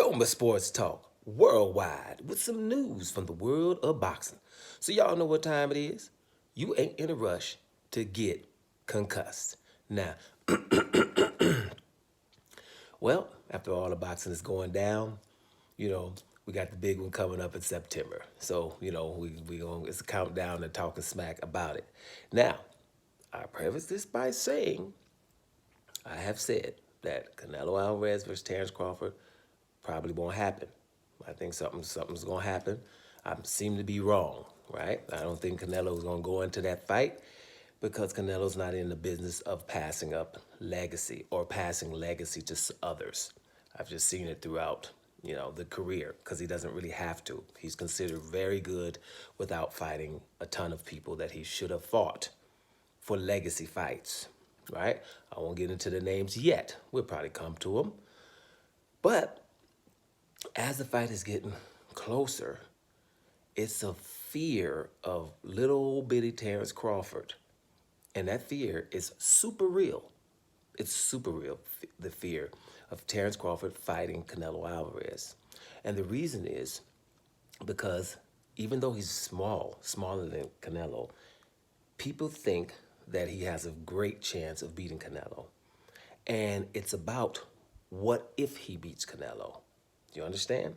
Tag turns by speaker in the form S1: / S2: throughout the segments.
S1: Show 'em a sports talk worldwide with some news from the world of boxing. So y'all know what time it is. You ain't in a rush to get concussed. Now, well, after all the boxing is going down, you know, we got the big one coming up in September. So, we going it's a countdown and talking smack about it. Now, I preface this by saying I have said that Canelo Alvarez versus Terence Crawford probably won't happen. I think something's gonna happen. I seem to be wrong, right? I don't think Canelo's gonna go into that fight because Canelo's not in the business of passing up legacy or passing legacy to others. I've just seen it throughout, the career because he doesn't really have to. He's considered very good without fighting a ton of people that he should have fought for legacy fights, right? I won't get into the names yet. We'll probably come to them. But as the fight is getting closer, it's a fear of little bitty Terence Crawford. And that fear is super real. It's super real, the fear of Terence Crawford fighting Canelo Alvarez. And the reason is because even though he's smaller than Canelo, people think that he has a great chance of beating Canelo. And it's about what if he beats Canelo. You understand?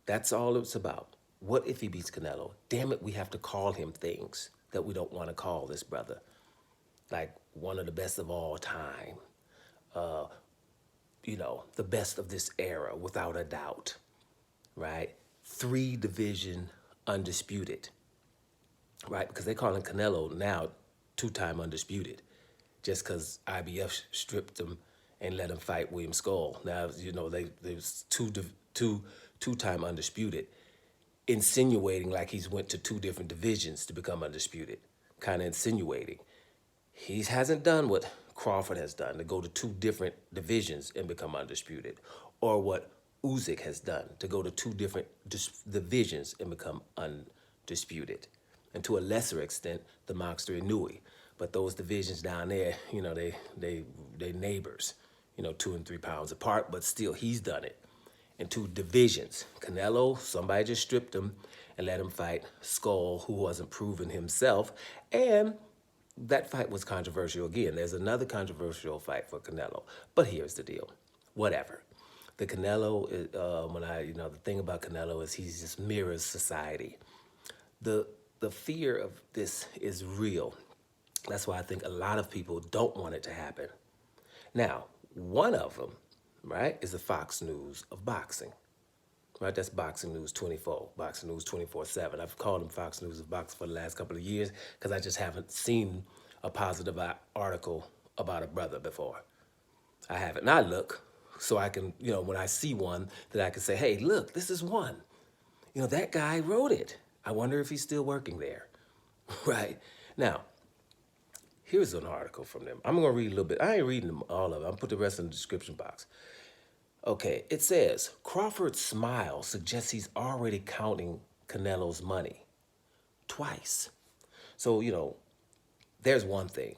S1: That's all it's about. What if he beats Canelo? Damn it, we have to call him things that we don't want to call this brother. Like one of the best of all time. The best of this era, without a doubt. Right? 3-division undisputed. Right? Because they call him Canelo now 2-time undisputed. Just because IBF stripped him and let him fight William Skull. Now, there's two-time undisputed, insinuating like he's went to 2 different divisions to become undisputed, kind of insinuating. He hasn't done what Crawford has done, to go to 2 different divisions and become undisputed, or what Usyk has done, to go to 2 different divisions and become undisputed, and to a lesser extent, the Monster Inouye. But those divisions down there, they neighbors, 2 and 3 pounds apart, but still he's done it in 2 divisions. Canelo, somebody just stripped him and let him fight Skull, who wasn't proven himself. And that fight was controversial again. There's another controversial fight for Canelo. But here's the deal. Whatever. The Canelo, the thing about Canelo is he just mirrors society. The fear of this is real. That's why I think a lot of people don't want it to happen. Now, one of them, right, is the Fox News of boxing. Right, that's Boxing News 24, Boxing News 24/7. I've called them Fox News of boxing for the last couple of years because I just haven't seen a positive article about a brother before. I haven't. And I look so I can, when I see one, that I can say, hey, look, this is one. That guy wrote it. I wonder if he's still working there. Right? Now, here's an article from them. I'm going to read a little bit. I ain't reading them all of it. I'm going to put the rest in the description box. Okay, it says, Crawford's smile suggests he's already counting Canelo's money. Twice. So, there's one thing.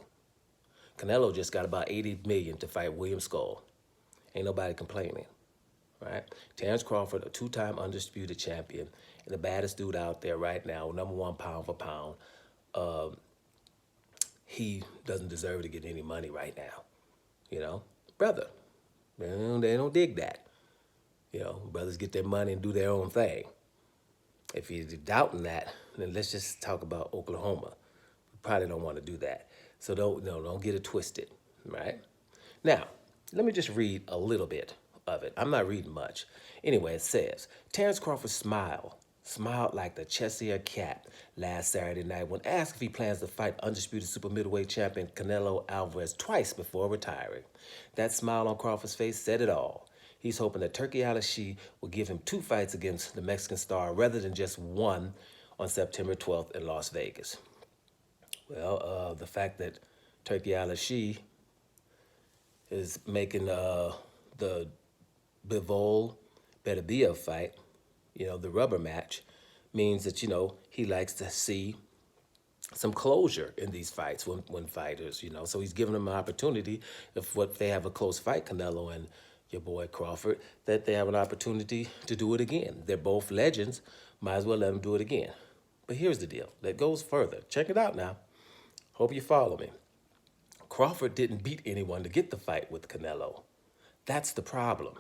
S1: Canelo just got about $80 million to fight William Skull. Ain't nobody complaining, right? Terence Crawford, a 2-time undisputed champion, and the baddest dude out there right now, #1 pound for pound. He doesn't deserve to get any money right now, brother. They don't dig that. Brothers get their money and do their own thing. If you're doubting that, then let's just talk about Oklahoma. We probably don't want to do that. So don't get it twisted, right? Now, let me just read a little bit of it. I'm not reading much. Anyway, it says, Terence Crawford smiled like the Cheshire Cat last Saturday night when asked if he plans to fight undisputed super middleweight champion Canelo Alvarez twice before retiring. That smile on Crawford's face said it all. He's hoping that Turkey Al-Ashi will give him 2 fights against the Mexican star rather than just one on September 12th in Las Vegas. Well, the fact that Turkey Al-Ashi is making the Bivol Beterbiev fight, the rubber match, means that, he likes to see some closure in these fights when fighters, so he's giving them an opportunity if they have a close fight, Canelo and your boy Crawford, that they have an opportunity to do it again. They're both legends. Might as well let them do it again. But here's the deal. That goes further. Check it out now. Hope you follow me. Crawford didn't beat anyone to get the fight with Canelo. That's the problem.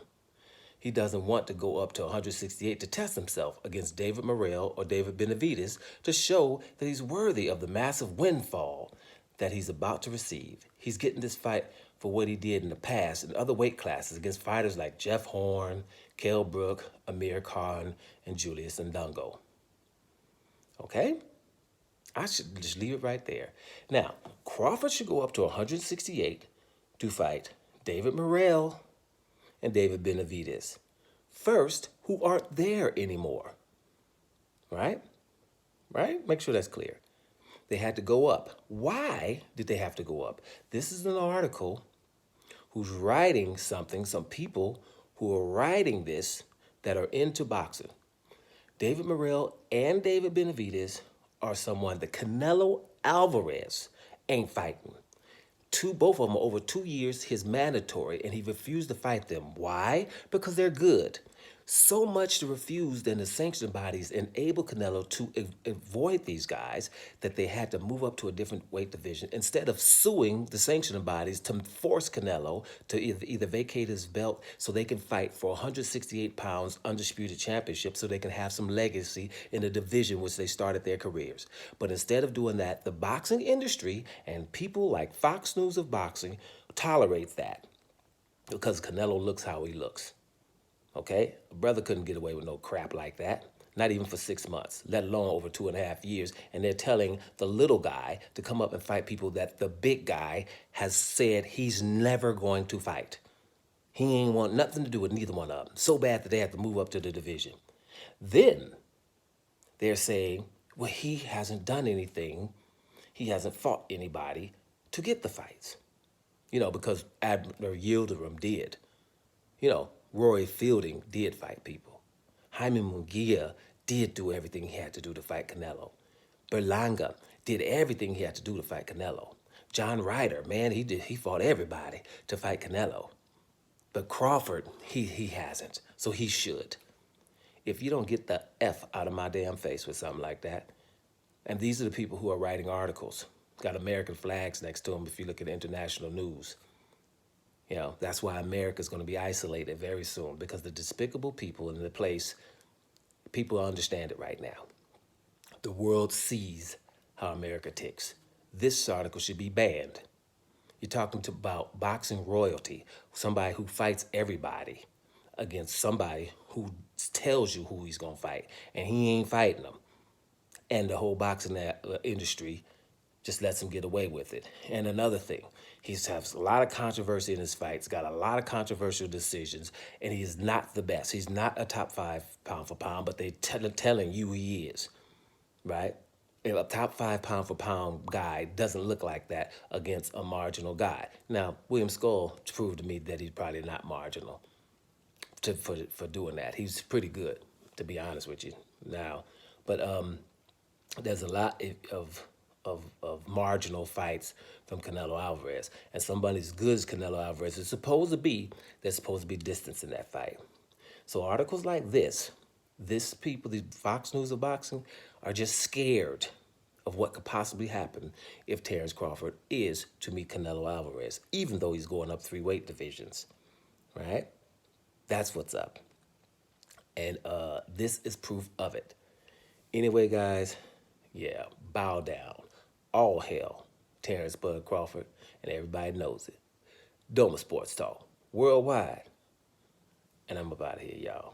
S1: He doesn't want to go up to 168 to test himself against David Morrell or David Benavidez to show that he's worthy of the massive windfall that he's about to receive. He's getting this fight for what he did in the past in other weight classes against fighters like Jeff Horn, Kell Brook, Amir Khan, and Julius Ndungo. Okay? I should just leave it right there. Now, Crawford should go up to 168 to fight David Morrell and David Benavidez first, who aren't there anymore. Right? Right? Make sure that's clear. They had to go up. Why did they have to go up? This is an article who's writing something, some people who are writing this that are into boxing. David Morrell and David Benavidez are someone that Canelo Alvarez ain't fighting. Both of them over 2 years, his mandatory, and he refused to fight them. Why? Because they're good. So much to refuse that the sanction bodies enable Canelo to avoid these guys that they had to move up to a different weight division instead of suing the sanctioning bodies to force Canelo to either vacate his belt so they can fight for 168 pounds undisputed championship so they can have some legacy in the division which they started their careers. But instead of doing that, the boxing industry and people like Fox News of Boxing tolerates that because Canelo looks how he looks. Okay? A brother couldn't get away with no crap like that, not even for 6 months, let alone over 2.5 years. And they're telling the little guy to come up and fight people that the big guy has said he's never going to fight. He ain't want nothing to do with neither one of them. So bad that they have to move up to the division. Then they're saying, well, he hasn't done anything. He hasn't fought anybody to get the fights. You know, because Abner Yildirim did. You know, Roy Fielding did fight people. Jaime Munguia did do everything he had to do to fight Canelo. Berlanga did everything he had to do to fight Canelo. John Ryder, man, he fought everybody to fight Canelo. But Crawford, he hasn't, so he should. If you don't get the F out of my damn face with something like that, and these are the people who are writing articles, got American flags next to them if you look at international news. You know, that's why America's going to be isolated very soon, because the despicable people in the place, people understand it right now. The world sees how America ticks. This article should be banned. You're talking about boxing royalty, somebody who fights everybody against somebody who tells you who he's going to fight, and he ain't fighting them. And the whole boxing industry just lets him get away with it. And another thing, he has a lot of controversy in his fights, got a lot of controversial decisions, and he is not the best. He's not a top 5 pound for pound, but they're telling you he is, right? A top 5 pound for pound guy doesn't look like that against a marginal guy. Now, William Skull proved to me that he's probably not marginal for doing that. He's pretty good, to be honest with you now. But there's a lot of marginal fights from Canelo Alvarez. And somebody as good as Canelo Alvarez is supposed to be, there's supposed to be distance in that fight. So articles like this people, the Fox News of Boxing, are just scared of what could possibly happen if Terence Crawford is to meet Canelo Alvarez, even though he's going up 3 weight divisions, right? That's what's up. And this is proof of it. Anyway, guys, yeah, bow down. All hail Terence Bud Crawford, and everybody knows it. Doma Sports Talk, worldwide. And I'm about to here, y'all.